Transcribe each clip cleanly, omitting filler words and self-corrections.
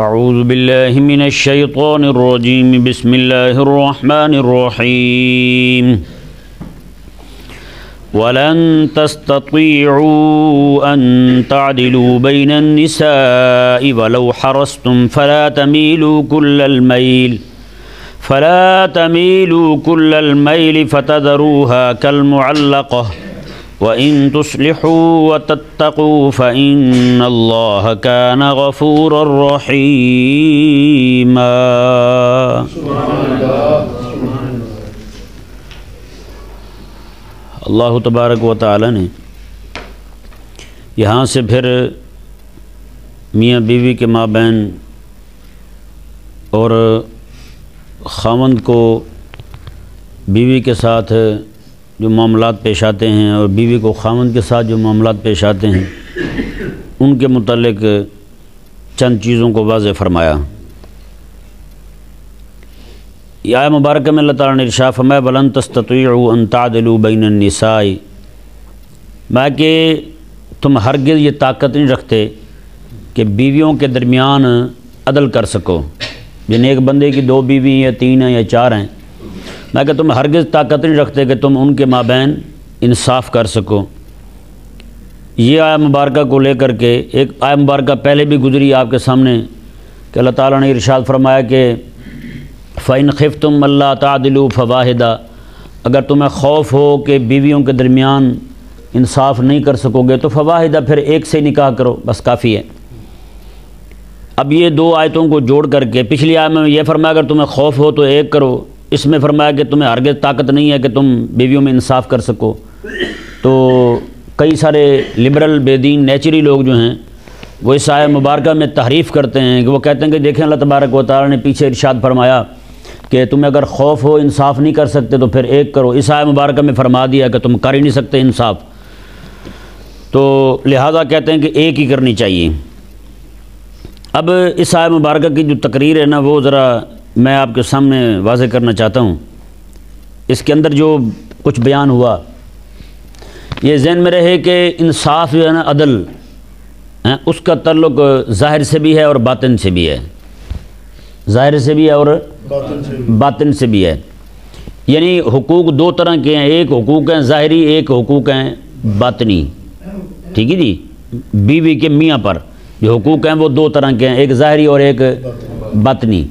اعوذ باللہ من الشیطان الرجیم بسم اللہ الرحمن الرحیم وَلَن تَسْتَطِيعُوا أَن تَعْدِلُوا بَيْنَ النِّسَاءِ وَلَوْ حَرَصْتُمْ فَلَا تَمِيلُوا كُلَّ الْمَيْلِ فَتَذَرُوهَا كَالْمُعَلَّقَةِ وَإِن تُصْلِحُوا وَتَتَّقُوا فَإِنَّ اللَّهَ كَانَ غَفُورًا رَحِيمًا۔ اللہ تبارک و تعالی نے یہاں سے پھر میاں بیوی کے مابین اور خاوند کو بیوی کے ساتھ جو معاملات پیش آتے ہیں اور بیوی کو خاوند کے ساتھ جو معاملات پیش آتے ہیں ان کے متعلق چند چیزوں کو واضح فرمایا۔ یہ آیہ مبارکہ میں اللہ تعالیٰ نے ارشاد فرمایا وَلَن تَسْتَطِيعُوا أَن تَعْدِلُوا بَيْنَ النِّسَاءِ، میں کہ تم ہرگز یہ طاقت نہیں رکھتے کہ بیویوں کے درمیان عدل کر سکو، جن ایک بندے کی 2 بیوی یا 3 ہیں یا 4 ہیں، میں کہ تم ہرگز طاقت نہیں رکھتے کہ تم ان کے مابین انصاف کر سکو۔ یہ آیہ مبارکہ کو لے کر کے ایک آیہ مبارکہ پہلے بھی گزری آپ کے سامنے کہ اللہ تعالیٰ نے ارشاد فرمایا کہ فَإِنْ خِفْتُمْ أَلَّا تَعْدِلُوا فَوَاحِدًا، اگر تمہیں خوف ہو کہ بیویوں کے درمیان انصاف نہیں کر سکو گے تو فواحدہ پھر ایک سے نکاح کرو، بس کافی ہے۔ اب یہ 2 آیتوں کو جوڑ کر کے پچھلی آیت میں یہ فرمایا اگر تمہیں خوف ہو تو ایک کرو، اس میں فرمایا کہ تمہیں ہرگز طاقت نہیں ہے کہ تم بیویوں میں انصاف کر سکو۔ تو کئی سارے لبرل بے دین نیچری لوگ جو ہیں وہ اس آیہ مبارکہ میں تحریف کرتے ہیں کہ وہ کہتے ہیں کہ دیکھیں اللہ تبارک و تعالیٰ نے پیچھے ارشاد فرمایا کہ تمہیں اگر خوف ہو انصاف نہیں کر سکتے تو پھر ایک کرو، اس آیہ مبارکہ میں فرما دیا کہ تم کر ہی نہیں سکتے انصاف، تو لہذا کہتے ہیں کہ ایک ہی کرنی چاہیے۔ اب اس آیہ مبارکہ کی جو تقریر ہے نا وہ ذرا میں آپ کے سامنے واضح کرنا چاہتا ہوں۔ اس کے اندر جو کچھ بیان ہوا یہ ذہن میں رہے کہ انصاف جو ہے نا عدل اس کا تعلق ظاہر سے بھی ہے اور باطن سے بھی ہے، ظاہر سے بھی ہے اور باطن سے بھی ہے، یعنی حقوق 2 طرح کے ہیں، ایک حقوق ہیں ظاہری، ایک حقوق ہیں باطنی، ٹھیک ہے جی۔ بیوی کے میاں پر جو حقوق ہیں وہ 2 طرح کے ہیں، ایک ظاہری اور ایک باطنی۔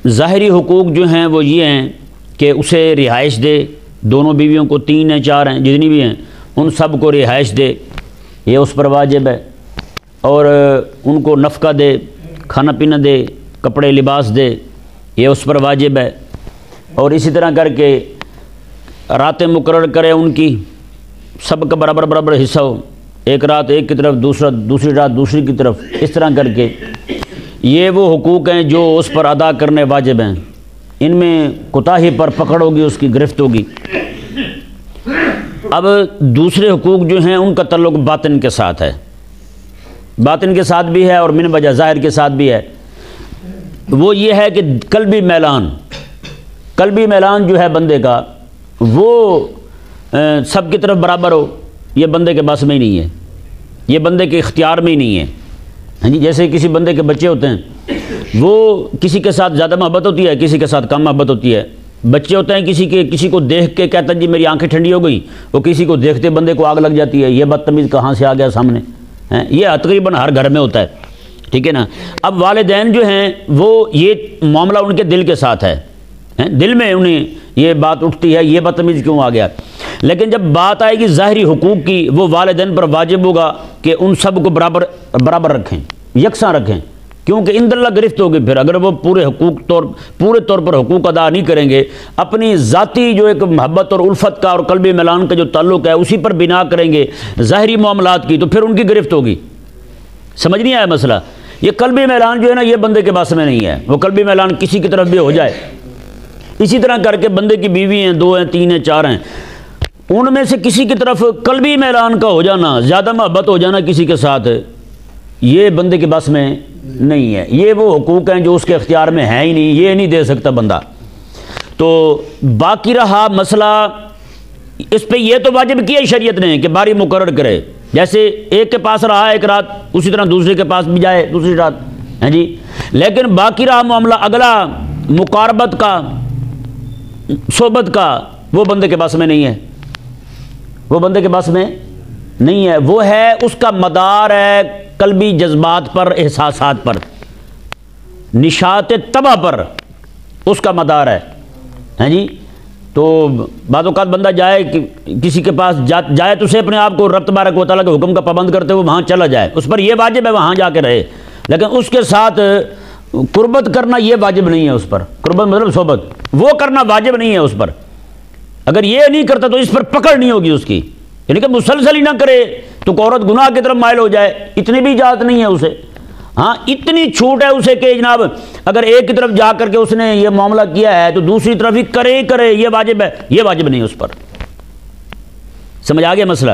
ظاہری حقوق جو ہیں وہ یہ ہیں کہ اسے رہائش دے، دونوں بیویوں کو 3 ہیں 4 ہیں جتنی بھی ہیں ان سب کو رہائش دے، یہ اس پر واجب ہے، اور ان کو نفقہ دے، کھانا پینا دے، کپڑے لباس دے، یہ اس پر واجب ہے، اور اسی طرح کر کے راتیں مقرر کرے ان کی، سب کا برابر برابر حصہ ہو، ایک رات ایک کی طرف، دوسری رات دوسری کی طرف، اس طرح کر کے یہ وہ حقوق ہیں جو اس پر ادا کرنے واجب ہیں، ان میں کوتاہی پر پکڑ ہوگی، اس کی گرفت ہوگی۔ اب دوسرے حقوق جو ہیں ان کا تعلق باطن کے ساتھ ہے، باطن کے ساتھ بھی ہے اور من وجہ ظاہر کے ساتھ بھی ہے۔ وہ یہ ہے کہ قلبی میلان جو ہے بندے کا وہ سب کی طرف برابر ہو، یہ بندے کے بس میں ہی نہیں ہے، یہ بندے کے اختیار میں ہی نہیں ہے۔ ہاں جی، جیسے کسی بندے کے بچے ہوتے ہیں وہ کسی کے ساتھ زیادہ محبت ہوتی ہے، کسی کے ساتھ کم محبت ہوتی ہے۔ بچے ہوتے ہیں کسی کو دیکھ کے کہتا ہے جی میری آنکھیں ٹھنڈی ہو گئی، وہ کسی کو دیکھتے بندے کو آگ لگ جاتی ہے، یہ بدتمیز کہاں سے آ گیا سامنے، یہ تقریباً ہر گھر میں ہوتا ہے، ٹھیک ہے نا۔ اب والدین جو ہیں وہ یہ معاملہ ان کے دل کے ساتھ ہے، دل میں انہیں یہ بات اٹھتی ہے یہ بدتمیز کیوں آ گیا، لیکن جب بات آئے گی ظاہری حقوق کی وہ والدین پر واجب ہوگا کہ ان سب کو برابر رکھیں، یکساں رکھیں، کیونکہ ان اللہ گرفت ہوگی پھر اگر وہ پورے طور پر حقوق ادا نہیں کریں گے، اپنی ذاتی جو ایک محبت اور الفت کا اور قلبی میلان کا جو تعلق ہے اسی پر بنا کریں گے ظاہری معاملات کی، تو پھر ان کی گرفت ہوگی۔ سمجھ نہیں آیا مسئلہ؟ یہ قلبی میلان جو ہے نا یہ بندے کے پاس میں نہیں ہے، وہ قلبی میلان کسی کی طرف بھی ہو جائے، اسی طرح کر کے بندے کی بیوی ہیں 2 ہیں 3 ہیں 4 ہیں، ان میں سے کسی کی طرف قلبی میلان کا ہو جانا، زیادہ محبت ہو جانا کسی کے ساتھ، یہ بندے کے بس میں نہیں ہے۔ یہ وہ حقوق ہیں جو اس کے اختیار میں ہیں ہی نہیں، یہ نہیں دے سکتا بندہ۔ تو باقی رہا مسئلہ، اس پہ یہ تو واجب کیا شریعت نے کہ باری مقرر کرے، جیسے ایک کے پاس رہا ایک رات اسی طرح دوسرے کے پاس بھی جائے دوسری رات، ہیں جی، لیکن باقی رہا معاملہ اگلا مقاربت کا، صحبت کا، وہ بندے کے بس میں نہیں ہے، وہ بندے کے بس میں نہیں ہے، وہ ہے اس کا مدار ہے قلبی جذبات پر، احساسات پر، نشاط طبع پر اس کا مدار ہے جی۔ تو بعض اوقات بندہ جائے کسی کے پاس جائے تو اسے اپنے آپ کو رب تبارک و تعالیٰ کے حکم کا پابند کرتے ہوئے وہاں چلا جائے، اس پر یہ واجب ہے وہاں جا کے رہے، لیکن اس کے ساتھ قربت کرنا یہ واجب نہیں ہے اس پر، قربت مطلب صحبت، وہ کرنا واجب نہیں ہے اس پر۔ اگر یہ نہیں کرتا تو اس پر پکڑ نہیں ہوگی اس کی، یعنی کہ مسلسل ہی نہ کرے تو عورت گناہ کی طرف مائل ہو جائے، اتنی بھی اجازت نہیں ہے اسے۔ ہاں اتنی چھوٹ ہے اسے کہ جناب اگر ایک کی طرف جا کر کے اس نے یہ معاملہ کیا ہے تو دوسری طرف ہی کرے ہی کرے، یہ واجب ہے، یہ واجب نہیں اس پر۔ سمجھ آ گیا مسئلہ؟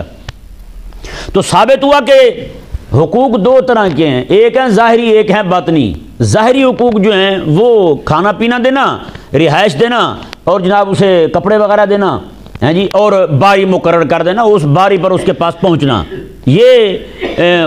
تو ثابت ہوا کہ حقوق دو طرح کے ہیں، ایک ہیں ظاہری، ایک ہیں باطنی۔ ظاہری حقوق جو ہیں وہ کھانا پینا دینا، رہائش دینا، اور جناب اسے کپڑے وغیرہ دینا ہیں جی، اور باری مقرر کر دینا، اس باری پر اس کے پاس پہنچنا، یہ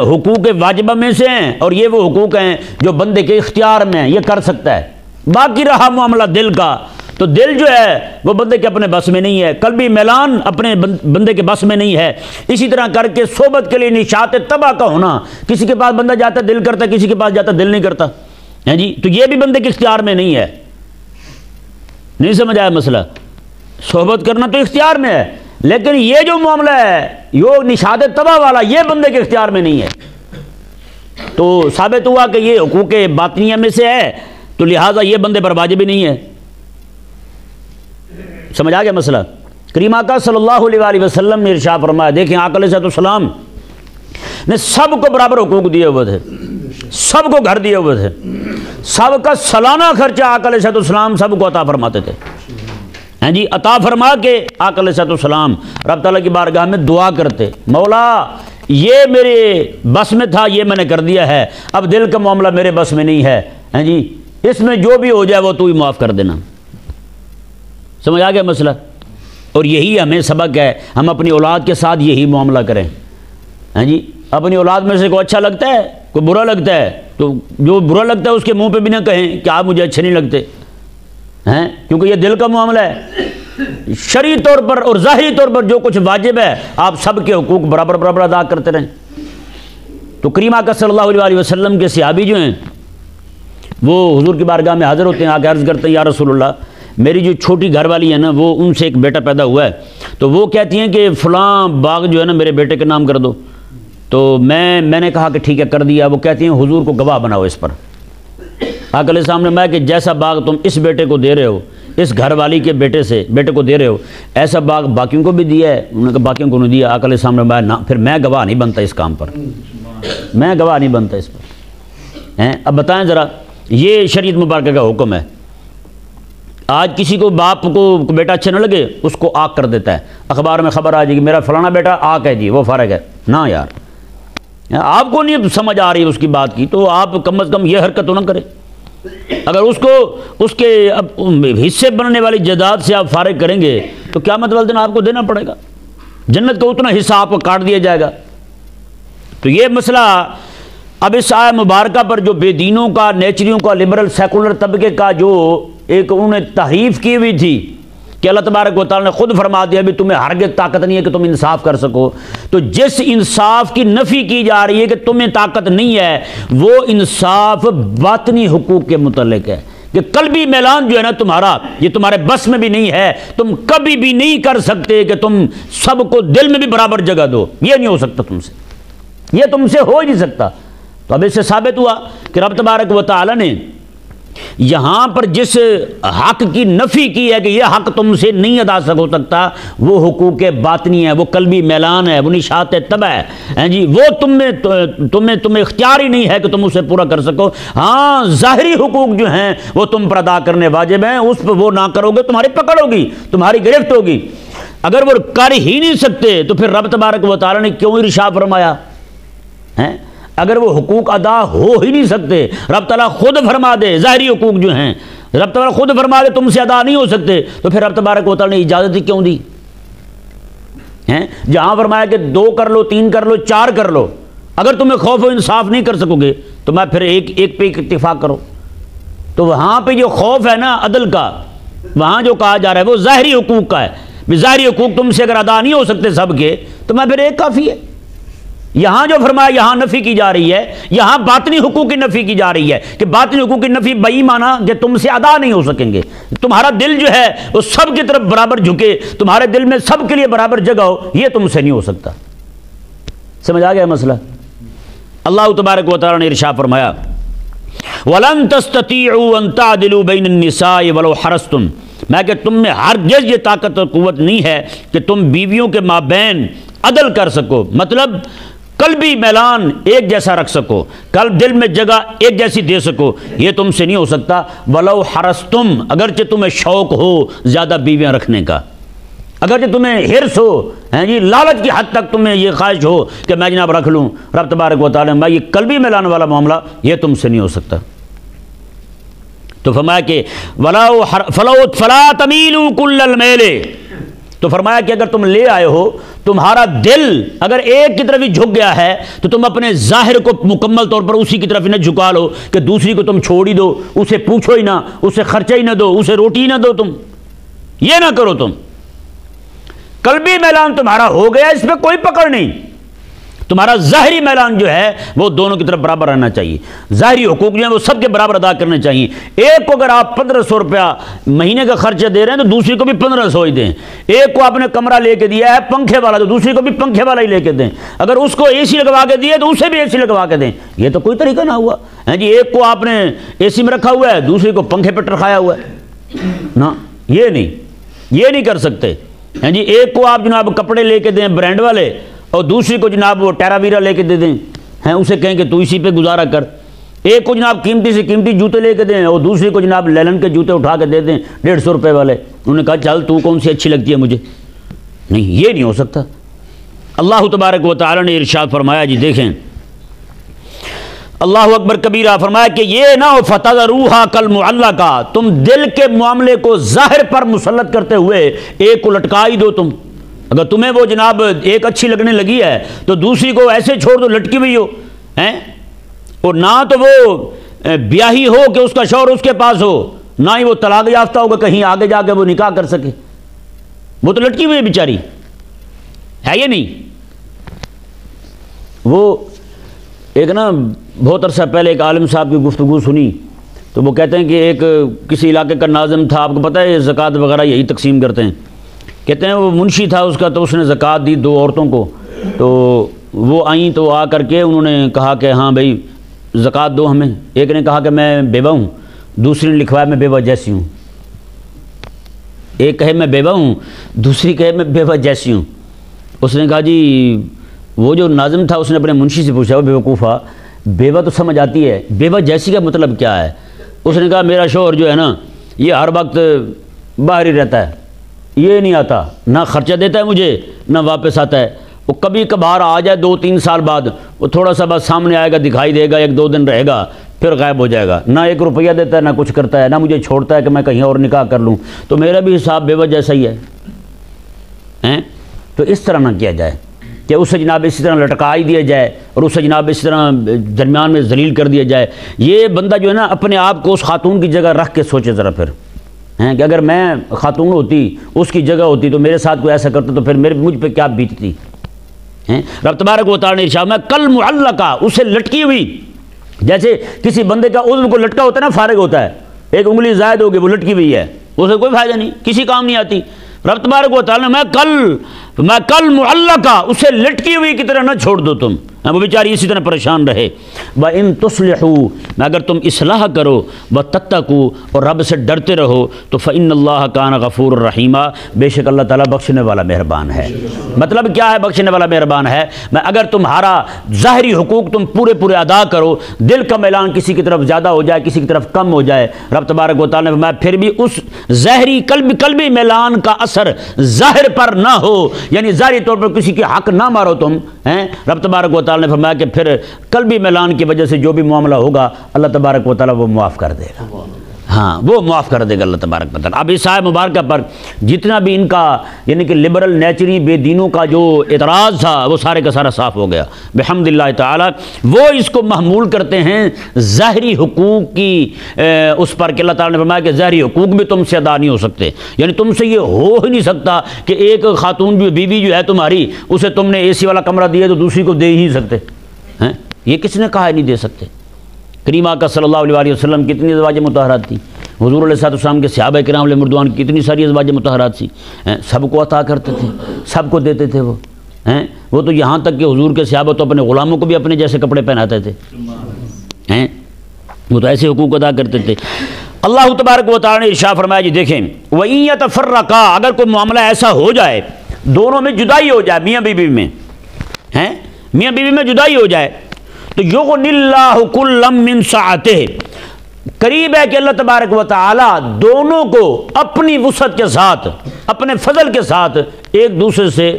حقوق واجبہ میں سے ہیں، اور یہ وہ حقوق ہیں جو بندے کے اختیار میں ہیں، یہ کر سکتا ہے۔ باقی رہا معاملہ دل کا، تو دل جو ہے وہ بندے کے اپنے بس میں نہیں ہے، قلبی میلان اپنے بندے کے بس میں نہیں ہے۔ اسی طرح کر کے صحبت کے لیے نشاط طبع کا ہونا، کسی کے پاس بندہ جاتا دل کرتا، کسی کے پاس جاتا دل نہیں کرتا ہے جی، تو یہ بھی بندے کے اختیار میں نہیں ہے۔ نہیں سمجھ آیا مسئلہ؟ صحبت کرنا تو اختیار میں ہے، لیکن یہ جو معاملہ ہے یہ نشاط طبع والا، یہ بندے کے اختیار میں نہیں ہے۔ تو ثابت ہوا کہ یہ حقوق باطنیہ میں سے ہے، تو لہٰذا یہ بندے پر واجب بھی نہیں ہے۔ سمجھ آ گیا مسئلہ؟ کریم آقا صلی اللہ علیہ وآلہ وسلم نے ارشاد فرمایا، دیکھیں آقا علیہ السلام نے سب کو برابر حقوق دیے ہوئے تھے، سب کو گھر دیے ہوئے تھے، سب کا سالانہ خرچہ آقا علیہ السلام سب کو عطا فرماتے تھے ہیں جی۔ عطا فرما کے آقا علیہ السلام رب تعالیٰ کی بارگاہ میں دعا کرتے، مولا یہ میرے بس میں تھا، یہ میں نے کر دیا ہے، اب دل کا معاملہ میرے بس میں نہیں ہے ہیں جی، اس میں جو بھی ہو جائے وہ تو ہی معاف کر دینا۔ سمجھ آ گیا مسئلہ؟ اور یہی ہمیں سبق ہے، ہم اپنی اولاد کے ساتھ یہی معاملہ کریں ہیں جی۔ اپنی اولاد میں سے کوئی اچھا لگتا ہے، کوئی برا لگتا ہے، تو جو برا لگتا ہے اس کے منہ پہ بھی نہ کہیں کہ آپ مجھے اچھے نہیں لگتے ہیں، کیونکہ یہ دل کا معاملہ ہے۔ شرعی طور پر اور ظاہری طور پر جو کچھ واجب ہے آپ سب کے حقوق برابر برابر ادا کرتے رہیں۔ تو کریم آقا صلی اللہ علیہ وسلم کے صحابی جو ہیں وہ حضور کی بارگاہ میں حاضر ہوتے ہیں، آ کے عرض کرتے ہیں یا رسول اللہ، میری جو چھوٹی گھر والی ہے نا، وہ ان سے ایک بیٹا پیدا ہوا ہے، تو وہ کہتی ہیں کہ فلاں باغ جو ہے نا میرے بیٹے کے نام کر دو۔ تو میں نے کہا کہ ٹھیک ہے کر دیا۔ وہ کہتی ہیں حضور کو گواہ بناؤ اس پر۔ آقا علیہ السلام نے میں کہ جیسا باغ تم اس بیٹے کو دے رہے ہو، اس گھر والی کے بیٹے کو دے رہے ہو، ایسا باغ باقیوں کو بھی دیا ہے؟ انہوں نے کہا باقیوں کو نہیں دیا۔ آقا علیہ السلام نے نہ، پھر میں گواہ نہیں بنتا اس کام پر، میں گواہ نہیں بنتا اس پر۔ اب بتائیں ذرا، یہ شریعت مبارکہ کا حکم ہے۔ آج کسی کو باپ کو بیٹا اچھا نہ لگے اس کو آگ کر دیتا ہے، اخبار میں خبر آ جائے گی میرا فلانا بیٹا آگ ہے جی، وہ فارغ ہے۔ نہ یار، آپ کو نہیں سمجھ آ رہی اس کی بات کی تو آپ کم از کم یہ حرکت تو نہ کریں۔ اگر اس کو اس کے حصے بننے والی جائیداد سے آپ فارغ کریں گے تو قیامت والے دن آپ کو دینا پڑے گا، جنت کا اتنا حصہ آپ کو کاٹ دیا جائے گا۔ تو یہ مسئلہ اب اس آیہ مبارکہ پر جو بے دینوں کا، نیچریوں کا، لبرل سیکولر طبقے کا جو ایک انہوں نے تحریف کی ہوئی تھی کہ اللہ تبارک و تعالیٰ نے خود فرما دیا بھی تمہیں ہرگز طاقت نہیں ہے کہ تم انصاف کر سکو، تو جس انصاف کی نفی کی جا رہی ہے کہ تمہیں طاقت نہیں ہے، وہ انصاف باطنی حقوق کے متعلق ہے کہ قلبی میلان جو ہے نا تمہارا، یہ تمہارے بس میں بھی نہیں ہے، تم کبھی بھی نہیں کر سکتے کہ تم سب کو دل میں بھی برابر جگہ دو، یہ نہیں ہو سکتا تم سے، یہ تم سے ہو ہی نہیں سکتا۔ تو اب اس سے ثابت ہوا کہ رب تبارک و تعالیٰ نے یہاں پر جس حق کی نفی کی ہے کہ یہ حق تم سے نہیں ادا ہو سکتا، وہ حقوق باطنی ہے، وہ قلبی میلان ہے، وہ نشاط طبع ہے جی، وہ تمہیں اختیار ہی نہیں ہے کہ تم اسے پورا کر سکو۔ ہاں ظاہری حقوق جو ہیں وہ تم پر ادا کرنے واجب ہیں، اس پہ وہ نہ کرو گے تمہاری پکڑ ہوگی، تمہاری گرفت ہوگی۔ اگر وہ کر ہی نہیں سکتے تو پھر رب تبارک و تعالیٰ نے کیوں ارشاد فرمایا ہے؟ اگر وہ حقوق ادا ہو ہی نہیں سکتے، رب تعالیٰ خود فرما دے ظاہری حقوق جو ہیں، رب تعالیٰ خود فرما دے تم سے ادا نہیں ہو سکتے، تو پھر رب تبارک و تعالیٰ نے اجازت ہی کیوں دی؟ جہاں فرمایا کہ 2 کر لو، 3 کر لو، 4 کر لو، اگر تمہیں خوف و انصاف نہیں کر سکو گے تو میں پھر ایک پہ اتفاق کرو. تو وہاں پہ جو خوف ہے نا عدل کا، وہاں جو کہا جا رہا ہے وہ ظاہری حقوق کا ہے. ظاہری حقوق تم سے اگر ادا نہیں ہو سکتے سب کے تو میں پھر ایک کافی ہے. یہاں جو فرمایا یہاں نفی کی جا رہی ہے، یہاں باطنی حقوق کی نفی کی جا رہی ہے کہ باطنی حقوق کی نفی بئی مانا کہ تم سے ادا نہیں ہو سکیں گے. تمہارا دل جو ہے وہ سب کی طرف برابر جھکے، تمہارے دل میں سب کے لیے برابر جگہ ہو، یہ تم سے نہیں ہو سکتا. سمجھ آ گیا مسئلہ؟ اللہ تبارک و تعالی نے ارشاد فرمایا وَلَن تَسْتَطِيعُوا أَن تَعْدِلُوا بَيْنَ النِّسَاءِ وَلَوْ حَرَصْتُمْ، میں کہ تم میں ہرگز یہ طاقت اور قوت نہیں ہے کہ تم بیویوں کے مابین عدل کر سکو. مطلب قلبی میلان ایک جیسا رکھ سکو، قلب دل میں جگہ ایک جیسی دے سکو، یہ تم سے نہیں ہو سکتا. وَلَوْ حَرَصْتُمْ، اگرچہ تمہیں شوق ہو زیادہ بیویاں رکھنے کا، اگرچہ تمہیں حرص ہو، جی لالچ کی حد تک تمہیں یہ خواہش ہو کہ میں جناب رکھ لوں، رب تبارک و تعالیٰ میں یہ قلبی میلان والا معاملہ یہ تم سے نہیں ہو سکتا. تو فرمایا کہ فَلَا تَمِيلُوا كُلَّ الْمَيْلِ، تو فرمایا کہ اگر تم لے آئے ہو، تمہارا دل اگر ایک کی طرف ہی جھک گیا ہے تو تم اپنے ظاہر کو مکمل طور پر اسی کی طرف ہی نہ جھکا لو کہ دوسری کو تم چھوڑ ہی دو، اسے پوچھو ہی نہ، اسے خرچہ ہی نہ دو، اسے روٹی ہی نہ دو. تم یہ نہ کرو. تم قلبی میلان تمہارا ہو گیا، اس پہ کوئی پکڑ نہیں. تمہارا ظاہری میلان جو ہے وہ دونوں کی طرف برابر رہنا چاہیے. ظاہری حقوق جو ہیں وہ سب کے برابر ادا کرنے چاہیے. ایک کو اگر آپ 1500 روپیہ مہینے کا خرچہ دے رہے ہیں تو دوسری کو بھی 1500 ہی دیں. ایک کو آپ نے کمرہ لے کے دیا ہے پنکھے والا تو دوسری کو بھی پنکھے والا ہی لے کے دیں. اگر اس کو اے سی لگوا کے دیے تو اسے بھی اے سی لگوا کے دیں. یہ تو کوئی طریقہ نہ ہوا ہے جی. ایک کو آپ نے اے سی میں رکھا ہوا ہے، دوسری کو پنکھے پہ رکھایا ہوا ہے نا. یہ نہیں کر سکتے ہیں جی. ایک کو آپ جناب کپڑے لے کے دیں برانڈ والے اور دوسری کو جناب وہ ٹیرا ویرا لے کے دے دیں، ہیں اسے کہیں کہ تو اسی پہ گزارا کر. ایک کو جناب قیمتی سے قیمتی جوتے لے کے دیں اور دوسری کو جناب لیلن کے جوتے اٹھا کے دے دیں 150 روپے والے. انہوں نے کہا چل تو کون سی اچھی لگتی ہے مجھے. نہیں، یہ نہیں ہو سکتا. اللہ تبارک و تعالی نے ارشاد فرمایا جی دیکھیں اللہ اکبر کبیرہ، فرمایا کہ یہ نہ ہو فَتَذَرُوهَا كَالْمُعَلَّقَةِ، تم دل کے معاملے کو ظاہر پر مسلط کرتے ہوئے ایک کو لٹکا ہی دو. تم اگر تمہیں وہ جناب ایک اچھی لگنے لگی ہے تو دوسری کو ایسے چھوڑ دو لٹکی ہوئی ہو ہیں. اور نہ تو وہ بیاہی ہو کہ اس کا شوہر اس کے پاس ہو، نہ ہی وہ طلاق یافتہ ہوگا کہیں آگے جا کے وہ نکاح کر سکے. وہ تو لٹکی ہوئی ہے بیچاری، ہے یہ نہیں. وہ ایک نا بہت عرصہ پہلے ایک عالم صاحب کی گفتگو سنی تو وہ کہتے ہیں کہ ایک کسی علاقے کا ناظم تھا. آپ کو پتہ ہے زکوٰۃ وغیرہ یہی تقسیم کرتے ہیں. کہتے ہیں وہ منشی تھا اس کا، تو اس نے زکوٰۃ دی 2 عورتوں کو. تو وہ آئیں تو آ کر کے انہوں نے کہا کہ ہاں بھائی زکوٰۃ دو ہمیں. ایک نے کہا کہ میں بیوہ ہوں، دوسری نے لکھوایا میں بیوہ جیسی ہوں. ایک کہے میں بیوہ ہوں، دوسری کہے میں بیوہ جیسی ہوں. اس نے کہا جی وہ جو ناظم تھا اس نے اپنے منشی سے پوچھا وہ بیوقوفہ بیوہ تو سمجھ آتی ہے، بیوہ جیسی کا مطلب کیا ہے؟ اس نے کہا میرا شوہر جو ہے نا یہ ہر وقت باہر ہی رہتا ہے، یہ نہیں آتا، نہ خرچہ دیتا ہے مجھے نہ واپس آتا ہے. وہ کبھی کبھار آ جائے 2-3 سال بعد، وہ تھوڑا سا بس سامنے آئے گا، دکھائی دے گا، 1-2 دن رہے گا پھر غائب ہو جائے گا. نہ 1 روپیہ دیتا ہے نہ کچھ کرتا ہے، نہ مجھے چھوڑتا ہے کہ میں کہیں اور نکاح کر لوں. تو میرا بھی حساب بیوہ جیسا ہی ہے. تو اس طرح نہ کیا جائے کہ اسے جناب اسی طرح لٹکا ہی دیا جائے اور اسے جناب اسی طرح درمیان میں ذلیل کر دیا جائے. یہ بندہ جو ہے نا اپنے آپ کو اس خاتون کی جگہ رکھ کے سوچے ذرا پھر کہ اگر میں خاتون ہوتی اس کی جگہ ہوتی تو میرے ساتھ کوئی ایسا کرتا تو پھر مجھ پہ کیا بیتتی. رب تبارک و تعالی نے ارشاد میں کل معلقہ، اسے لٹکی ہوئی، جیسے کسی بندے کا عضو کو لٹکا ہوتا ہے نا، فارغ ہوتا ہے، ایک انگلی زائد ہوگی وہ لٹکی ہوئی ہے، اسے کوئی فائدہ نہیں، کسی کام نہیں آتی. رب تبارک و تعالی نے میں کل معلقہ، اسے لٹکی ہوئی کی طرح نہ چھوڑ دو تم، وہ بیچاری اسی طرح پریشان رہے. وَإِن تُصْلِحُوا، میں اگر تم اصلاح کرو، وَتَتَّقُوا، اور رب سے ڈرتے رہو، تو فَإِنَّ اللَّهَ كَانَ غَفُورًا رَحِيمًا، بے شک اللہ تعالیٰ بخشنے والا مہربان ہے. مطلب کیا ہے بخشنے والا مہربان ہے؟ میں اگر تمہارا ظاہری حقوق تم پورے ادا کرو، دل کا میلان کسی کی طرف زیادہ ہو جائے کسی کی طرف کم ہو جائے، رب تبارک و تعالیٰ نے فرمایا پھر بھی اس ظاہری قلبی میلان کا اثر ظاہر پر نہ ہو، یعنی ظاہری طور پر کسی کے حق نہ مارو تم. رب تبارک و تعالیٰ نے فرمایا کہ پھر قلبی میلان کی وجہ سے جو بھی معاملہ ہوگا اللہ تبارک و تعالیٰ وہ معاف کر دے گا. ہاں وہ معاف کر دے گا اللہ تبارک و تعالیٰ۔ اب اس آیت مبارکہ پر جتنا بھی ان کا یعنی کہ لبرل نیچری بے دینوں کا جو اعتراض تھا وہ سارے کا سارا صاف ہو گیا بحمد اللہ تعالیٰ۔ وہ اس کو محمول کرتے ہیں ظاہری حقوق کی اس پر کہ اللہ تعالیٰ نے فرمایا کہ ظاہری حقوق بھی تم سے ادا نہیں ہو سکتے، یعنی تم سے یہ ہو ہی نہیں سکتا کہ ایک خاتون جو بیوی جو ہے تمہاری اسے تم نے اے سی والا کمرہ دیا تو دوسری کو دے ہی سکتے ہیں؟ یہ کس نے کہا ہے نہیں دے سکتے؟ کریم آقا صلی اللہ علیہ وسلم کتنی ازواج مطہرات تھیں، حضور علیہ السلام کے صحابہ کرام علیہ مردوان کی کتنی ساری ازواج مطہرات تھیں، سب کو عطا کرتے تھے، سب کو دیتے تھے وہ تو یہاں تک کہ حضور کے صحابہ تو اپنے غلاموں کو بھی اپنے جیسے کپڑے پہناتے تھے، وہ تو ایسے حقوق ادا کرتے تھے۔ اللہ تبارک و تعالیٰ نے ارشاد فرمایا جی دیکھیں وَإِن يَتَفَرَّقَا، اگر کوئی معاملہ ایسا ہو جائے دونوں میں جدائی ہو جائے، میاں بیوی میں میاں بیوی میں جدائی ہو جائے تو یغنی اللہ کلا من سعتہ، قریب ہے کہ اللہ تبارک و تعالی دونوں کو اپنی وسعت کے ساتھ اپنے فضل کے ساتھ ایک دوسرے سے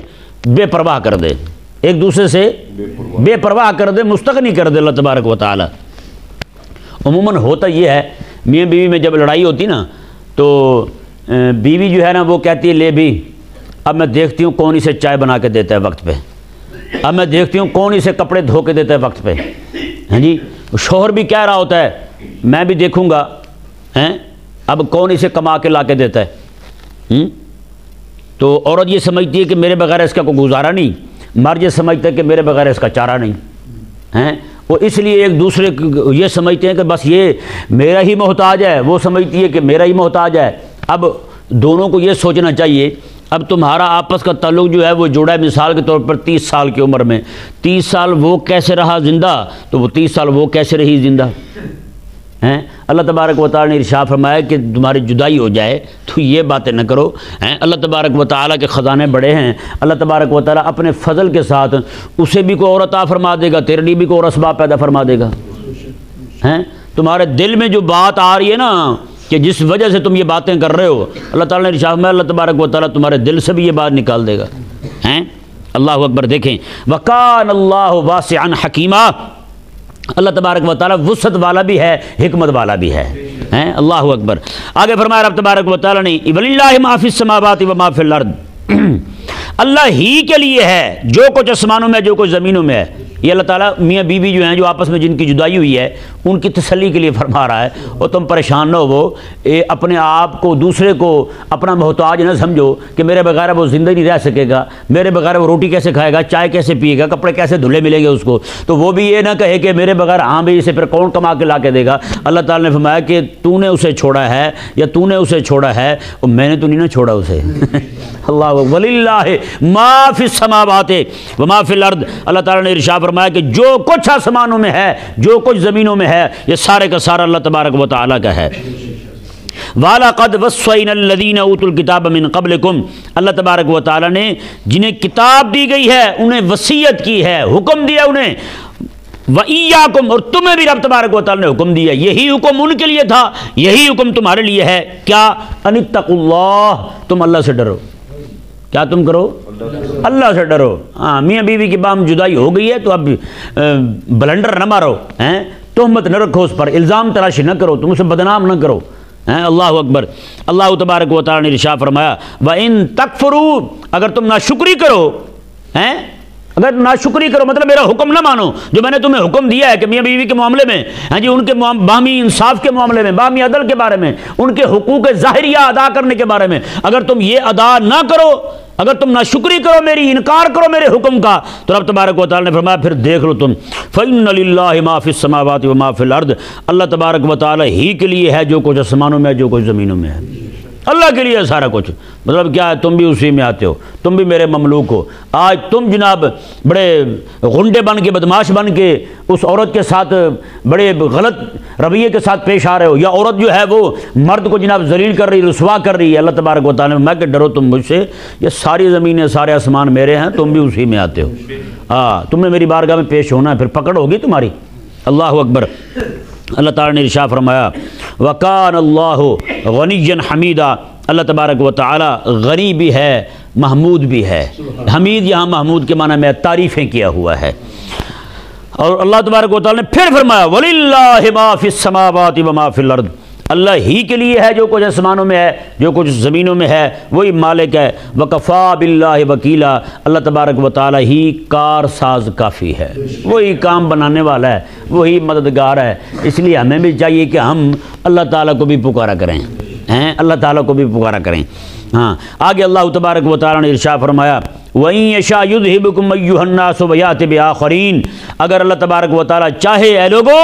بے پرواہ کر دے، ایک دوسرے سے بے پرواہ کر دے، مستغنی کر دے اللہ تبارک و تعالی۔ عموماً ہوتا یہ ہے میاں بیوی میں جب لڑائی ہوتی نا تو بیوی جو ہے نا وہ کہتی ہے لے بھی اب میں دیکھتی ہوں کون اسے چائے بنا کے دیتا ہے وقت پہ، اب میں دیکھتی ہوں کون اسے کپڑے دھو کے دیتا ہے وقت پہ، ہاں جی شوہر بھی کہہ رہا ہوتا ہے میں بھی دیکھوں گا اب کون اسے کما کے لا کے دیتا ہے۔ تو عورت یہ سمجھتی ہے کہ میرے بغیر اس کا کوئی گزارا نہیں، مرد یہ سمجھتا ہے کہ میرے بغیر اس کا چارہ نہیں، وہ اس لیے ایک دوسرے کو یہ سمجھتے ہیں کہ بس یہ میرا ہی محتاج ہے، وہ سمجھتی ہے کہ میرا ہی محتاج ہے۔ اب دونوں کو یہ سوچنا چاہیے اب تمہارا آپس کا تعلق جو ہے وہ جوڑا ہے مثال کے طور پر 30 سال کی عمر میں، 30 سال وہ کیسے رہا زندہ تو وہ 30 سال وہ کیسے رہی زندہ اللہ تبارک و تعالیٰ نے ارشاد فرمایا کہ تمہاری جدائی ہو جائے تو یہ باتیں نہ کرو۔ اللہ تبارک و تعالیٰ کے خزانے بڑے ہیں، اللہ تبارک و تعالیٰ اپنے فضل کے ساتھ اسے بھی کوئی اور عطا فرما دے گا، تیرے لیے بھی کوئی اور اسباب پیدا فرما دے گا۔ تمہارے دل میں جو بات آ رہی ہے نا کہ جس وجہ سے تم یہ باتیں کر رہے ہو، اللہ تعالیٰ نے ارشاد فرمایا اللہ تبارک و تعالیٰ تمہارے دل سے بھی یہ بات نکال دے گا۔ اللہ اکبر۔ دیکھیں وَكَانَ اللَّهُ وَاسِعًا حَكِيمًا، اللہ تبارک و تعالیٰ وسعت والا بھی ہے، حکمت والا بھی ہے۔ اللہ اکبر۔ آگے فرمایا رب تبارک و تعالیٰ نے وَلِلَّهِ مَا فِي السَّمَاوَاتِ وَمَا فِي الْأَرْضِ، اللہ ہی کے لیے ہے جو کچھ آسمانوں میں جو کچھ زمینوں میں ہے۔ یہ اللہ تعالیٰ میاں بیوی جو ہیں جو آپس میں جن کی جدائی ہوئی ہے ان کی تسلی کے لیے فرما رہا ہے اور تم پریشان نہ ہو، اپنے آپ کو دوسرے کو اپنا محتاج نہ سمجھو کہ میرے بغیر وہ زندہ نہیں رہ سکے گا، میرے بغیر وہ روٹی کیسے کھائے گا، چائے کیسے پیے گا، کپڑے کیسے دھلے ملیں گے اس کو، تو وہ بھی یہ نہ کہے کہ میرے بغیر ہاں بھائی اسے پھر کون کما کے لا کے دے گا۔ اللہ تعالیٰ نے فرمایا کہ تو نے اسے چھوڑا ہے یا تو نے اسے چھوڑا ہے اور میں نے تو نہیں نہ چھوڑا اسے۔ اللہ وَلِلَّهِ مَا فِي السَّمَاوَاتِ وَمَا فِي الْأَرْضِ، اللہ تعالیٰ نے ارشاد فرمایا کہ جو کچھ آسمانوں میں ہے جو کچھ زمینوں میں ہے یہ سارے کا سارا اللہ تبارک و تعالیٰ کا ہے۔ وَلَقَدْ وَصَّيْنَا الَّذِينَ أُوتُوا الْكِتَابَ مِن قَبْلِكُمْ، اللہ تبارک و تعالیٰ نے جنہیں کتاب دی گئی ہے انہیں وصیت کی ہے، حکم دیا انہیں، وَإِيَّاكُمْ، اور تمہیں بھی رب تبارک و تعالیٰ نے حکم دیا، یہی حکم ان کے لیے تھا، یہی حکم تمہارے لیے ہے، کیا ان اتقوا اللہ، تم اللہ سے ڈرو۔ کیا تم کرو؟ اللہ سے ڈرو۔ ہاں میاں بیوی کی بام جدائی ہو گئی ہے تو اب بلنڈر نہ مارو، تہمت نہ رکھو، اس پر الزام تراشی نہ کرو، تم اسے بدنام نہ کرو۔ اللہ اکبر۔ اللہ تبارک و تعالیٰ نے ارشاد فرمایا وَإِن تَكْفُرُوا، اگر تم ناشکری کرو، اگر ناشکری کرو مطلب میرا حکم نہ مانو جو میں نے تمہیں حکم دیا ہے کہ میاں بیوی کے معاملے میں جی ان کے باہمی انصاف کے معاملے میں، باہمی عدل کے بارے میں، ان کے حقوق ظاہریہ ادا کرنے کے بارے میں اگر تم یہ ادا نہ کرو، اگر تم ناشکری کرو، میری انکار کرو میرے حکم کا، تو رب تبارک و تعالیٰ نے فرمایا پھر دیکھ لو تم فَإِنَّ لِلَّهِ مَا فِي السَّمَاوَاتِ وَمَا فِي الْأَرْضِ، اللہ تبارک و تعالیٰ ہی کے لیے ہے جو کچھ آسمانوں میں ہے جو کچھ زمینوں میں ہے، اللہ کے لیے سارا کچھ۔ مطلب کیا ہے؟ تم بھی اسی میں آتے ہو، تم بھی میرے مملوک ہو۔ آج تم جناب بڑے غنڈے بن کے، بدماش بن کے اس عورت کے ساتھ بڑے غلط رویے کے ساتھ پیش آ رہے ہو، یا عورت جو ہے وہ مرد کو جناب ذلیل کر رہی، رسوا کر رہی ہے، اللہ تبارک و تعالیٰ نے میں کہ ڈرو تم مجھ سے، یہ ساری زمینیں سارے آسمان میرے ہیں، تم بھی اسی میں آتے ہو۔ تم نے میری بارگاہ میں پیش ہونا ہے، پھر پکڑ ہوگی تمہاری۔ اللہ اکبر۔ اللہ تعالیٰ نے ارشاد فرمایا وَكَانَ اللَّهُ غَنِيًّا حَمِيدًا، اللہ تبارک و تعالیٰ غنی بھی ہے، محمود بھی ہے۔ حمید یہاں محمود کے معنی میں تعریفیں کیا ہوا ہے۔ اور اللہ تبارک و تعالیٰ نے پھر فرمایا وَلِلَّهِ مَا فِي السَّمَاوَاتِ وَمَا فِي الْأَرْضِ، اللہ ہی کے لیے ہے جو کچھ آسمانوں میں ہے، جو کچھ زمینوں میں ہے، وہی مالک ہے۔ وکفا باللہ وکیلا، اللہ تبارک و تعالی ہی کار ساز کافی ہے، وہی کام بنانے والا ہے، وہی مددگار ہے۔ اس لیے ہمیں بھی چاہیے کہ ہم اللہ تعالیٰ کو بھی پکارا کریں، اللہ تعالیٰ کو بھی پکارا کریں۔ ہاں آگے اللہ تبارک و تعالیٰ نے ارشاد فرمایا وَإِن يَشَاء يُذْهِبْكُمْ أَيُّهَا النَّاسُ وَيَأْتِ بِآخَرِينَ، اگر اللہ تبارک و تعالیٰ چاہے اے لوگو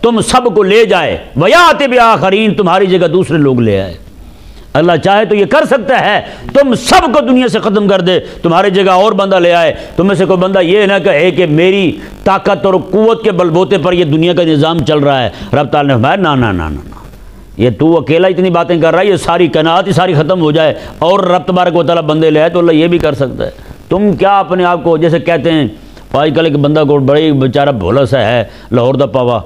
تم سب کو لے جائے، وَيَأْتِ بِآخَرِينَ تمہاری جگہ دوسرے لوگ لے آئے۔ اللہ چاہے تو یہ کر سکتا ہے، تم سب کو دنیا سے ختم کر دے، تمہاری جگہ اور بندہ لے آئے۔ تم میں سے کوئی بندہ یہ نہ کہے کہ میری طاقت اور قوت کے بلبوتے پر یہ دنیا کا نظام چل رہا ہے۔ رب تعالیٰ نے فرمایا نا نا نا نا، یہ تو اکیلا اتنی باتیں کر رہا ہے، یہ ساری کائنات ہی ساری ختم ہو جائے اور رب تبارک و تعالیٰ بندے لے آئے تو اللہ یہ بھی کر سکتا ہے۔ تم کیا اپنے آپ کو جیسے کہتے ہیں، آج کل ایک بندہ کو بڑی بیچارہ بھولا سا ہے، لاہور دا پاوا۔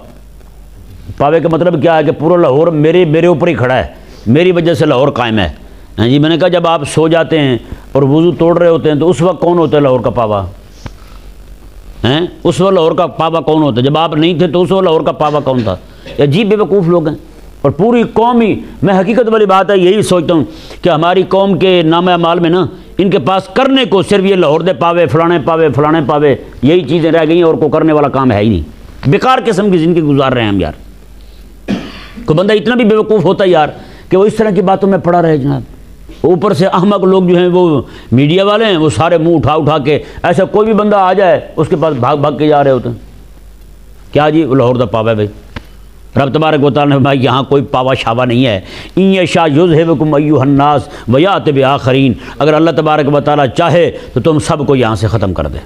پاوے کا مطلب کیا ہے کہ پورا لاہور میرے اوپر ہی کھڑا ہے، میری وجہ سے لاہور قائم ہے۔ ہاں جی، میں نے کہا جب آپ سو جاتے ہیں اور وضو توڑ رہے ہوتے ہیں تو اس وقت کون ہوتا ہے لاہور کا پاوا؟ اس وقت لاہور کا پاوا کون ہوتا ہے؟ جب آپ نہیں تھے تو اس وقت لاہور کا پاوا کون تھا؟ عجیب بے وقوف لوگ ہیں، اور پوری قوم ہی، میں حقیقت والی بات ہے یہی سوچتا ہوں کہ ہماری قوم کے نام اعمال میں نا ان کے پاس کرنے کو صرف یہ لاہور دے پاوے، فلانے پاوے یہی چیزیں رہ گئی ہیں، اور کوئی کرنے والا کام ہے ہی نہیں۔ بیکار قسم کی زندگی گزار رہے ہیں ہم یار۔ کوئی بندہ اتنا بھی بے وقوف ہوتا ہے یار کہ وہ اس طرح کی باتوں میں پڑا رہے جناب۔ اوپر سے احمق لوگ جو ہیں وہ میڈیا والے ہیں، وہ سارے منہ اٹھا کے ایسا کوئی بھی بندہ آ جائے اس کے پاس بھاگ کے جا رہے ہوتے ہیں۔ کیا جی وہ لاہور دا پاوا ہے بھائی؟ رب تبارک و تعالیٰ نے بھائی یہاں کوئی پاوا شاوا نہیں ہے۔ ان یشاء یذھبکم ایھا الناس ویأتی بآخرین، اگر اللہ تبارک و تعالیٰ چاہے تو تم سب کو یہاں سے ختم کر دے،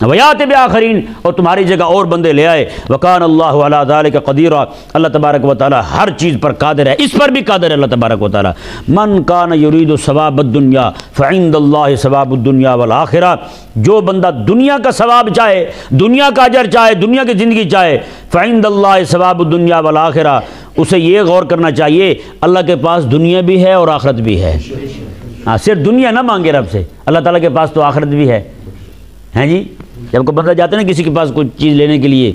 ویأتی بآخرین، اور تمہاری جگہ اور بندے لے آئے۔ وکان اللہ علی ذلک قدیرا، اللہ تبارک و تعالیٰ ہر چیز پر قادر ہے، اس پر بھی قادر ہے اللہ تبارک و تعالیٰ۔ من کان یرید ثواب الدنیا فعند اللہ ثواب الدنیا والآخرہ، جو بندہ دنیا کا ثواب چاہے، دنیا کا اجر چاہے، دنیا کی زندگی چاہے، فعند اللہ ثواب الدنیا والآخرہ، اسے یہ غور کرنا چاہیے اللہ کے پاس دنیا بھی ہے اور آخرت بھی ہے۔ ہاں صرف دنیا نہ مانگے رب سے، اللہ تعالیٰ کے پاس تو آخرت بھی ہے۔ ہیں جی، جب کوئی بندہ جاتا ہے نا کسی کے پاس کوئی چیز لینے کے لیے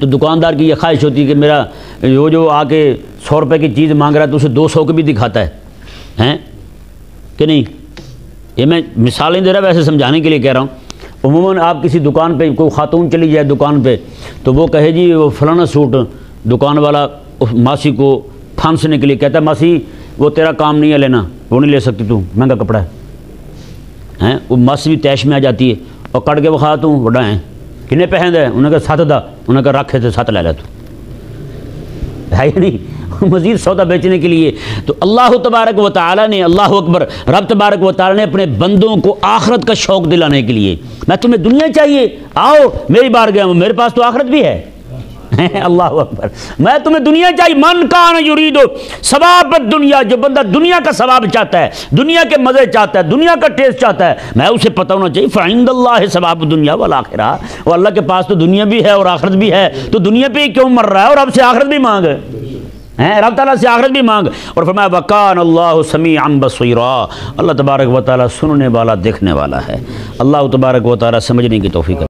تو دکاندار کی یہ خواہش ہوتی ہے کہ میرا جو آ کے 100 روپے کی چیز مانگ رہا ہے تو اسے 200 کی بھی دکھاتا ہے کہ نہیں؟ یہ میں مثالیں دے رہا ویسے سمجھانے کے لیے کہہ رہا ہوں۔ عموماً آپ کسی دکان پہ، کوئی خاتون چلی جائے دکان پہ تو وہ کہے جی وہ فلانا سوٹ، دکان والا اس ماسی کو پھانسنے کے لیے کہتا ہے ماسی وہ تیرا کام نہیں ہے لینا، وہ نہیں لے سکتی تو، مہنگا کپڑا ہے۔ وہ ماسی بھی تیش میں آ جاتی ہے اور کٹ کے بخا تو وڈا ہیں کنے پہن ہے، انہوں نے کہا 7 دا، انہوں نے کہا رکھے تھے 7 لے لے تو ہے ہی نہیں مزید سودا بیچنے کے لیے۔ تو اللہ تبارک و تعالیٰ نے، اللہ اکبر، رب تبارک و تعالیٰ نے اپنے بندوں کو آخرت کا شوق دلانے کے لیے، میں تمہیں دنیا چاہیے آؤ میری بارگاہ میں، میرے پاس تو آخرت بھی ہے۔ اللہ اکبر، میں تمہیں دنیا چاہیے۔ من کان یرید ثواب الدنیا، جو بندہ دنیا کا ثواب چاہتا ہے، دنیا کے مزے چاہتا ہے، دنیا کا ٹیسٹ چاہتا ہے، میں اسے پتہ ہونا چاہیے فعند اللہ ثواب الدنیا والآخرہ، اور اللہ کے پاس تو دنیا بھی ہے اور آخرت بھی ہے، تو دنیا پہ ہی کیوں مر رہا ہے؟ اور رب سے آخرت بھی مانگ، رب تعالیٰ سے آخرت بھی مانگ۔ اور فرمایا وکان اللہ سمیعا بصیرا، اللہ تبارک و تعالیٰ سننے والا دیکھنے والا ہے۔ اللہ تبارک و تعالیٰ سمجھنے کی توفیق